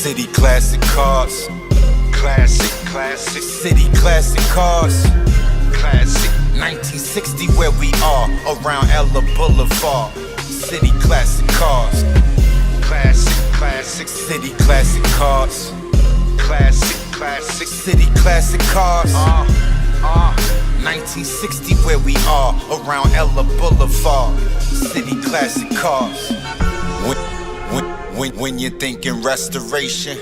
City classic cars. Classic. City classic cars. Classic. 1960 where we are, around Ella Boulevard. City classic cars. Classic. City classic cars. Classic. City classic cars. 1960 where we are, around Ella Boulevard. City classic cars. When you're thinking restoration,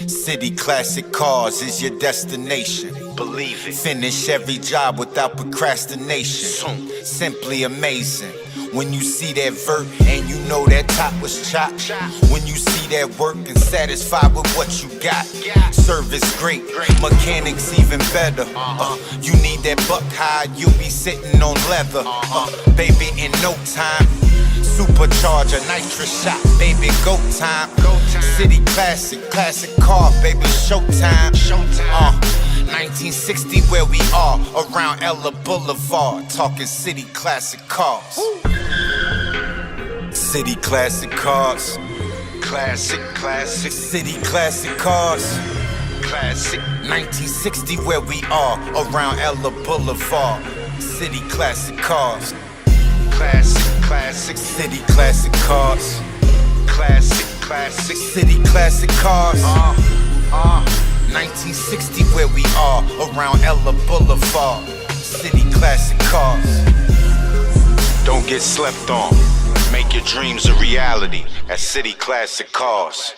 City classic cars is your destination. Believe it. Finish every job without procrastination. Simply amazing. When you see that vert and you know that top was chopped. When you see that work and satisfied with what you got. Service great, mechanics even better. You need that buck high, you'll be sitting on leather. Baby, in no time, supercharger, nitrous shot, baby, go time. City classic car, baby, showtime. 1960 where we are, around Ella Boulevard, talking city classic cars. City classic cars. Classic. City classic cars. Classic. 1960 where we are, around Ella Boulevard. City classic cars. Classic. City classic cars. Classic. City classic cars. 1960 where we are, around Ella Boulevard. City classic cars. Don't get slept on. Make your dreams a reality at City Classic Cars.